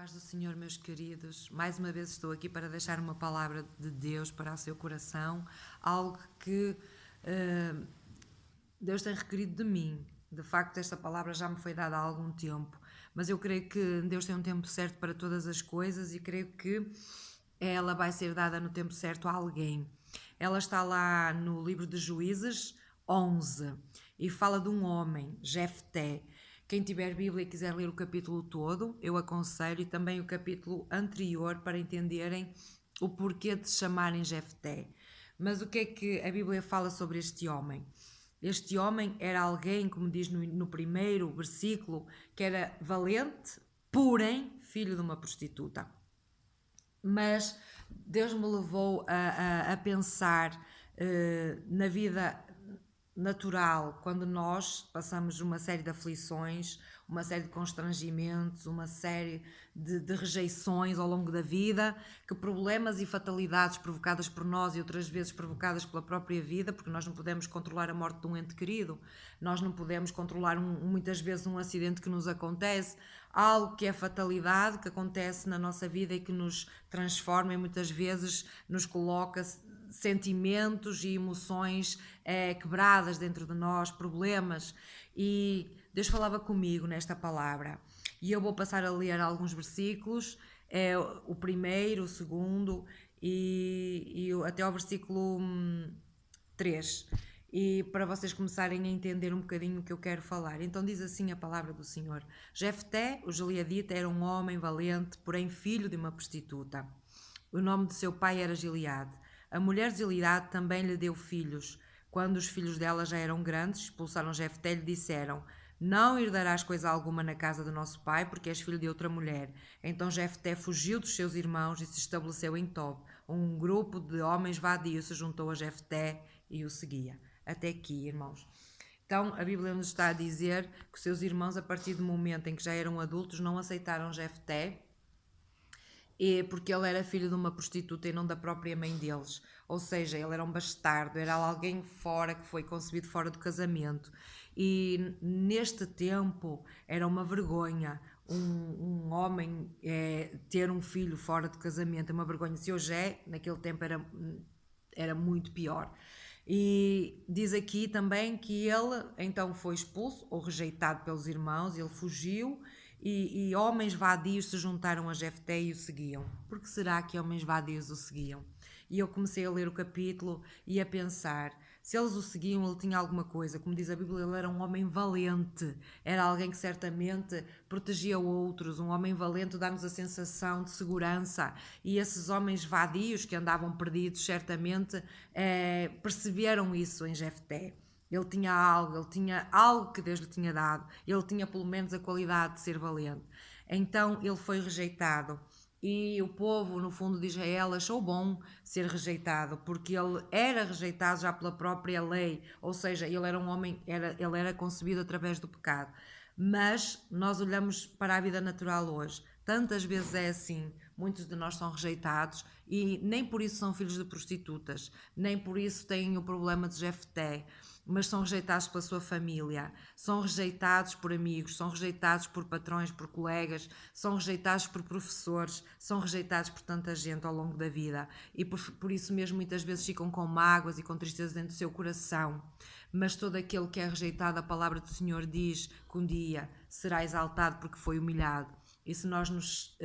Paz do Senhor, meus queridos. Mais uma vez estou aqui para deixar uma palavra de Deus para o seu coração, algo que Deus tem requerido de mim. De facto, esta palavra já me foi dada há algum tempo, mas eu creio que Deus tem um tempo certo para todas as coisas e creio que ela vai ser dada no tempo certo a alguém. Ela está lá no livro de Juízes 11 e fala de um homem, Jefté. Quem tiver Bíblia e quiser ler o capítulo todo, eu aconselho, e também o capítulo anterior, para entenderem o porquê de se chamarem Jefté. Mas o que é que a Bíblia fala sobre este homem? Este homem era alguém, como diz no primeiro versículo, que era valente, porém filho de uma prostituta. Mas Deus me levou a pensar na vida natural, quando nós passamos uma série de aflições, uma série de constrangimentos, uma série de rejeições ao longo da vida, que problemas e fatalidades provocadas por nós e outras vezes provocadas pela própria vida, porque nós não podemos controlar a morte de um ente querido, nós não podemos controlar muitas vezes um acidente que nos acontece, algo que é fatalidade, que acontece na nossa vida e que nos transforma e muitas vezes nos coloca sentimentos e emoções quebradas dentro de nós, problemas. E Deus falava comigo nesta palavra. E eu vou passar a ler alguns versículos, o primeiro, o segundo e até ao versículo 3. E para vocês começarem a entender um bocadinho o que eu quero falar. Então diz assim a palavra do Senhor: Jefté, o gileadita, era um homem valente, porém filho de uma prostituta. O nome de seu pai era Gileade. A mulher de Gileade também lhe deu filhos. Quando os filhos dela já eram grandes, expulsaram Jefté e lhe disseram: Não herdarás coisa alguma na casa do nosso pai, porque és filho de outra mulher. Então Jefté fugiu dos seus irmãos e se estabeleceu em Tob. Um grupo de homens vadios se juntou a Jefté e o seguia. Até aqui, irmãos. Então, a Bíblia nos está a dizer que os seus irmãos, a partir do momento em que já eram adultos, não aceitaram Jefté, porque ele era filho de uma prostituta e não da própria mãe deles. Ou seja, ele era um bastardo, era alguém fora, que foi concebido fora do casamento. E neste tempo era uma vergonha um homem ter um filho fora do casamento, é uma vergonha. Se hoje naquele tempo era muito pior. E diz aqui também que ele então foi expulso ou rejeitado pelos irmãos, ele fugiu e homens vadios se juntaram a Jefté e o seguiam. Por que será que homens vadios o seguiam? E eu comecei a ler o capítulo e a pensar, se eles o seguiam, ele tinha alguma coisa. Como diz a Bíblia, ele era um homem valente, era alguém que certamente protegia outros. Um homem valente dá-nos a sensação de segurança, e esses homens vadios que andavam perdidos certamente perceberam isso em Jefté. Ele tinha algo que Deus lhe tinha dado, ele tinha pelo menos a qualidade de ser valente. Então ele foi rejeitado. E o povo, no fundo, de Israel achou bom ser rejeitado, porque ele era rejeitado já pela própria lei, ou seja, ele era um homem, ele era concebido através do pecado. Mas nós olhamos para a vida natural hoje, tantas vezes é assim, muitos de nós são rejeitados e nem por isso são filhos de prostitutas, nem por isso têm o problema de Jefté, mas são rejeitados pela sua família, são rejeitados por amigos, são rejeitados por patrões, por colegas, são rejeitados por professores, são rejeitados por tanta gente ao longo da vida e por isso mesmo muitas vezes ficam com mágoas e com tristeza dentro do seu coração. Mas todo aquele que é rejeitado, a palavra do Senhor diz que um dia será exaltado porque foi humilhado. E se nós nos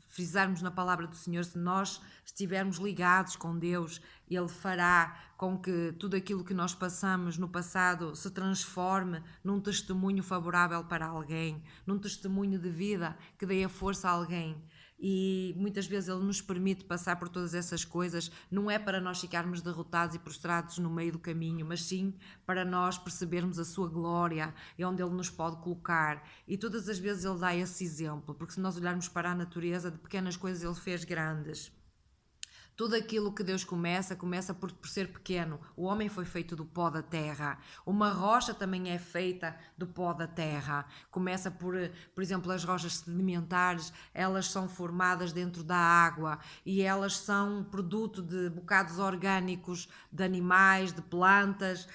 frisarmos na palavra do Senhor, se nós estivermos ligados com Deus, Ele fará com que tudo aquilo que nós passamos no passado se transforme num testemunho favorável para alguém, num testemunho de vida que dê a força a alguém. E muitas vezes Ele nos permite passar por todas essas coisas, não é para nós ficarmos derrotados e prostrados no meio do caminho, mas sim para nós percebermos a sua glória e onde Ele nos pode colocar. E todas as vezes Ele dá esse exemplo, porque se nós olharmos para a natureza, de pequenas coisas Ele fez grandes. Tudo aquilo que Deus começa por ser pequeno. O homem foi feito do pó da terra. Uma rocha também é feita do pó da terra. Começa por exemplo, as rochas sedimentares, elas são formadas dentro da água e elas são produto de bocados orgânicos de animais, de plantas,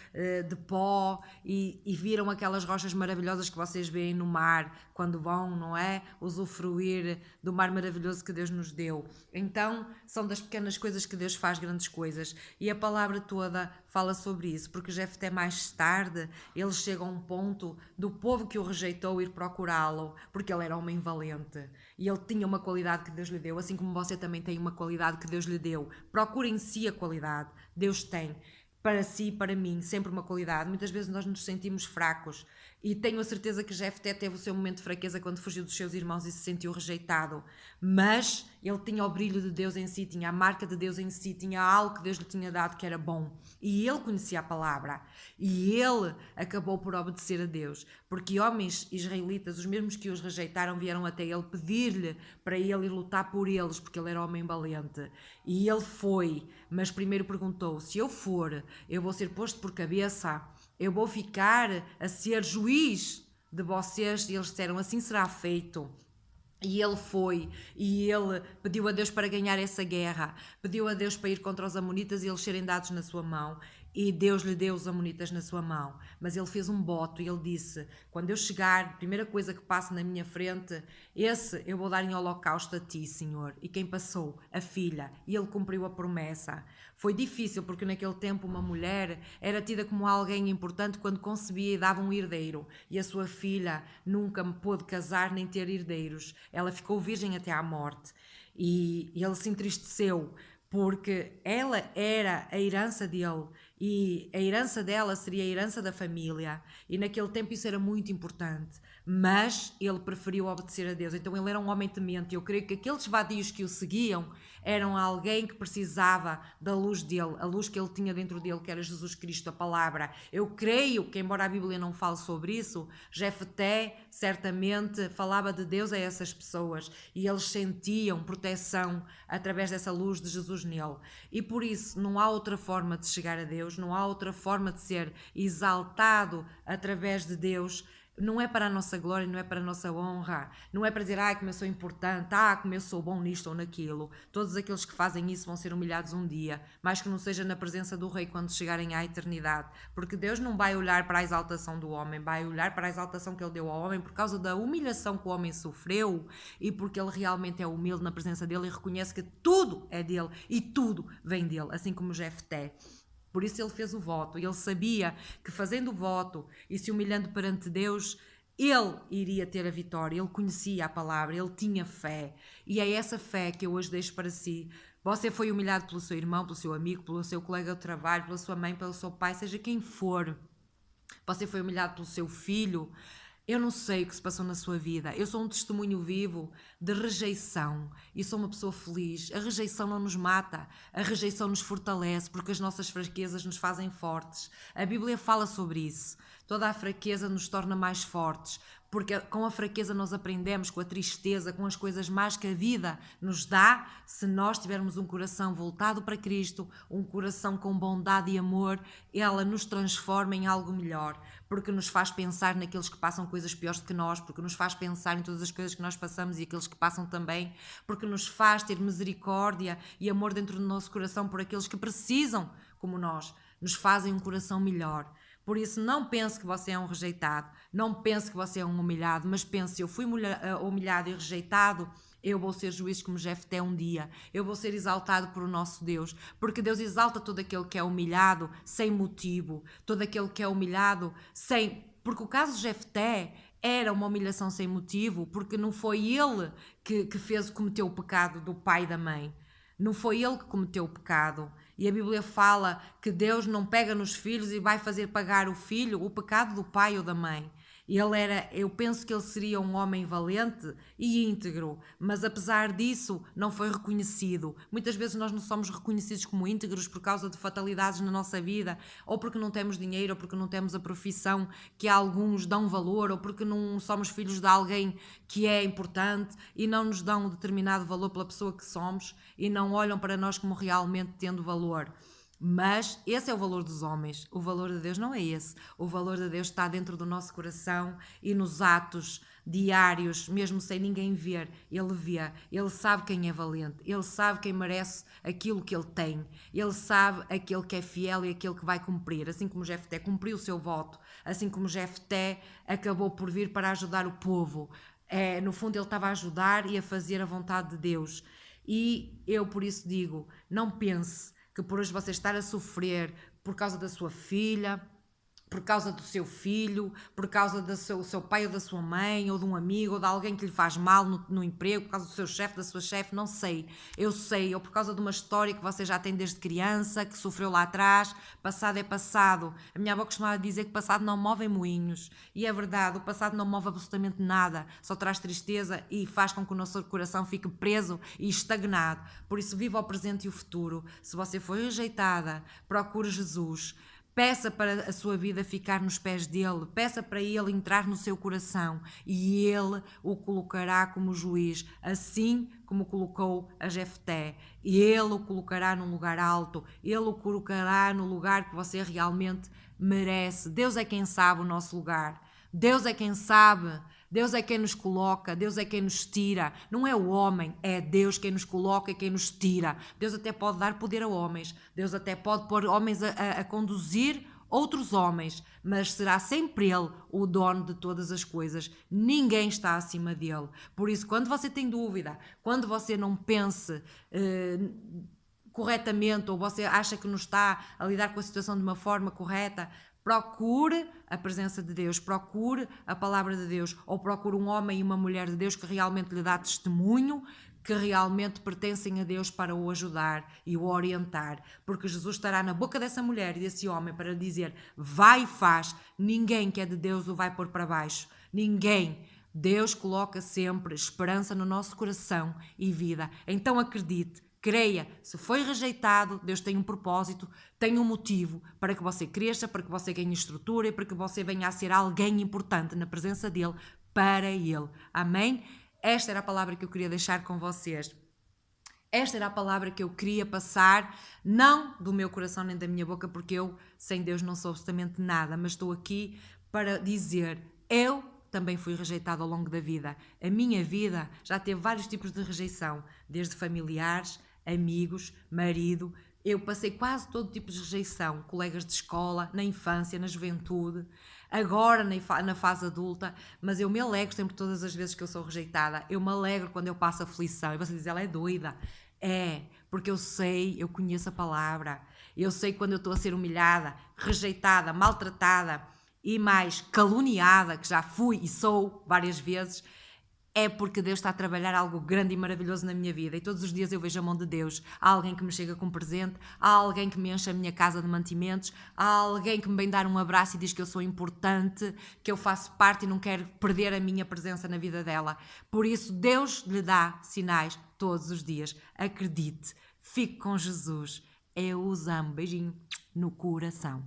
de pó e viram aquelas rochas maravilhosas que vocês veem no mar quando vão, não é? Usufruir do mar maravilhoso que Deus nos deu. Então, são das pequenas coisas que Deus faz grandes coisas. E a palavra toda fala sobre isso, porque Jefté mais tarde, ele chega a um ponto do povo que o rejeitou ir procurá-lo, porque ele era homem valente. E ele tinha uma qualidade que Deus lhe deu, assim como você também tem uma qualidade que Deus lhe deu. Procure em si a qualidade. Deus tem. Para si e para mim, sempre uma qualidade. Muitas vezes nós nos sentimos fracos e tenho a certeza que Jefté teve o seu momento de fraqueza quando fugiu dos seus irmãos e se sentiu rejeitado, mas ele tinha o brilho de Deus em si, tinha a marca de Deus em si, tinha algo que Deus lhe tinha dado que era bom e ele conhecia a palavra e ele acabou por obedecer a Deus, porque homens israelitas, os mesmos que os rejeitaram, vieram até ele pedir-lhe para ele ir lutar por eles, porque ele era homem valente e ele foi, mas primeiro perguntou: se eu for, eu vou ser posto por cabeça, eu vou ficar a ser juiz de vocês? E eles disseram: assim será feito. E ele foi, e ele pediu a Deus para ganhar essa guerra, pediu a Deus para ir contra os amonitas e eles serem dados na sua mão, e Deus lhe deu os amonitas na sua mão, mas ele fez um voto e ele disse: quando eu chegar, a primeira coisa que passa na minha frente, esse eu vou dar em holocausto a ti, Senhor. E quem passou? A filha, e ele cumpriu a promessa. Foi difícil porque naquele tempo uma mulher era tida como alguém importante quando concebia e dava um herdeiro, e a sua filha nunca pôde casar nem ter herdeiros, ela ficou virgem até à morte, e ele se entristeceu porque ela era a herança dele e a herança dela seria a herança da família, e naquele tempo isso era muito importante, mas ele preferiu obedecer a Deus. Então ele era um homem temente. Eu creio que aqueles vadios que o seguiam eram alguém que precisava da luz dele, a luz que ele tinha dentro dele, que era Jesus Cristo, a palavra. Eu creio que, embora a Bíblia não fale sobre isso, Jefté certamente falava de Deus a essas pessoas e eles sentiam proteção através dessa luz de Jesus nele. E por isso não há outra forma de chegar a Deus, não há outra forma de ser exaltado através de Deus. Não é para a nossa glória, não é para a nossa honra, não é para dizer: como eu sou importante, como eu sou bom nisto ou naquilo. Todos aqueles que fazem isso vão ser humilhados um dia, mais que não seja na presença do Rei quando chegarem à eternidade, porque Deus não vai olhar para a exaltação do homem, vai olhar para a exaltação que ele deu ao homem por causa da humilhação que o homem sofreu e porque ele realmente é humilde na presença dele e reconhece que tudo é dele e tudo vem dele, assim como Jefté. Por isso ele fez o voto, ele sabia que fazendo o voto e se humilhando perante Deus, ele iria ter a vitória, ele conhecia a palavra, ele tinha fé, e é essa fé que eu hoje deixo para si. Você foi humilhado pelo seu irmão, pelo seu amigo, pelo seu colega de trabalho, pela sua mãe, pelo seu pai, seja quem for. Você foi humilhado pelo seu filho. Eu não sei o que se passou na sua vida. Eu sou um testemunho vivo de rejeição e sou uma pessoa feliz. A rejeição não nos mata, a rejeição nos fortalece porque as nossas fraquezas nos fazem fortes. A Bíblia fala sobre isso. Toda a fraqueza nos torna mais fortes, porque com a fraqueza nós aprendemos, com a tristeza, com as coisas más que a vida nos dá, se nós tivermos um coração voltado para Cristo, um coração com bondade e amor, ela nos transforma em algo melhor, porque nos faz pensar naqueles que passam coisas piores do que nós, porque nos faz pensar em todas as coisas que nós passamos e aqueles que passam também, porque nos faz ter misericórdia e amor dentro do nosso coração por aqueles que precisam, como nós, nos fazem um coração melhor. Por isso, não pense que você é um rejeitado, não pense que você é um humilhado, mas pense: se eu fui humilhado e rejeitado, eu vou ser juiz como Jefté um dia, eu vou ser exaltado por o nosso Deus, porque Deus exalta todo aquele que é humilhado sem motivo, todo aquele que é humilhado sem... Porque o caso de Jefté era uma humilhação sem motivo, porque não foi ele que cometeu o pecado do pai e da mãe. Não foi ele que cometeu o pecado. E a Bíblia fala que Deus não pega nos filhos e vai fazer pagar o filho o pecado do pai ou da mãe. Eu penso que ele seria um homem valente e íntegro, mas apesar disso não foi reconhecido. Muitas vezes nós não somos reconhecidos como íntegros por causa de fatalidades na nossa vida, ou porque não temos dinheiro, ou porque não temos a profissão que alguns dão valor, ou porque não somos filhos de alguém que é importante e não nos dão um determinado valor pela pessoa que somos e não olham para nós como realmente tendo valor. Mas esse é o valor dos homens. O valor de Deus não é esse. O valor de Deus está dentro do nosso coração e nos atos diários, mesmo sem ninguém ver. Ele vê, ele sabe quem é valente, ele sabe quem merece aquilo que ele tem, ele sabe aquele que é fiel e aquele que vai cumprir. Assim como Jefté cumpriu o seu voto, assim como Jefté acabou por vir para ajudar o povo. No fundo ele estava a ajudar e a fazer a vontade de Deus. E eu por isso digo, não pense que por hoje você estar a sofrer por causa da sua filha, por causa do seu filho, por causa do seu pai ou da sua mãe, ou de um amigo, ou de alguém que lhe faz mal no emprego, por causa do seu chefe, da sua chefe, não sei. Eu sei, ou por causa de uma história que você já tem desde criança, que sofreu lá atrás, passado é passado. A minha avó costumava dizer que passado não move moinhos. E é verdade, o passado não move absolutamente nada, só traz tristeza e faz com que o nosso coração fique preso e estagnado. Por isso, viva o presente e o futuro. Se você foi rejeitada, procure Jesus. Peça para a sua vida ficar nos pés dele, peça para ele entrar no seu coração e ele o colocará como juiz, assim como colocou a Jefté. Ele o colocará num lugar alto, ele o colocará no lugar que você realmente merece. Deus é quem sabe o nosso lugar, Deus é quem sabe. Deus é quem nos coloca, Deus é quem nos tira. Não é o homem, é Deus quem nos coloca e quem nos tira. Deus até pode dar poder a homens, Deus até pode pôr homens a conduzir outros homens, mas será sempre Ele o dono de todas as coisas. Ninguém está acima dele. Por isso, quando você tem dúvida, quando você não pense corretamente ou você acha que não está a lidar com a situação de uma forma correta, procure a presença de Deus, procure a palavra de Deus, ou procure um homem e uma mulher de Deus que realmente lhe dá testemunho, que realmente pertencem a Deus para o ajudar e o orientar, porque Jesus estará na boca dessa mulher e desse homem para lhe dizer, vai e faz. Ninguém que é de Deus o vai pôr para baixo, ninguém. Deus coloca sempre esperança no nosso coração e vida, então acredite. Creia, se foi rejeitado, Deus tem um propósito, tem um motivo para que você cresça, para que você ganhe estrutura e para que você venha a ser alguém importante na presença dele, para ele. Amém? Esta era a palavra que eu queria deixar com vocês. Esta era a palavra que eu queria passar, não do meu coração nem da minha boca, porque eu, sem Deus, não sou absolutamente nada, mas estou aqui para dizer, eu também fui rejeitado ao longo da vida. A minha vida já teve vários tipos de rejeição, desde familiares, amigos, marido. Eu passei quase todo tipo de rejeição, colegas de escola, na infância, na juventude, agora na fase adulta, mas eu me alegro sempre todas as vezes que eu sou rejeitada, eu me alegro quando eu passo aflição, e você diz, ela é doida. É, porque eu conheço a palavra, eu sei quando eu estou a ser humilhada, rejeitada, maltratada e mais caluniada, que já fui e sou várias vezes, é porque Deus está a trabalhar algo grande e maravilhoso na minha vida e todos os dias eu vejo a mão de Deus. Há alguém que me chega com presente, há alguém que me enche a minha casa de mantimentos, há alguém que me vem dar um abraço e diz que eu sou importante, que eu faço parte e não quero perder a minha presença na vida dela. Por isso Deus lhe dá sinais todos os dias. Acredite, fique com Jesus. Eu os amo. Beijinho no coração.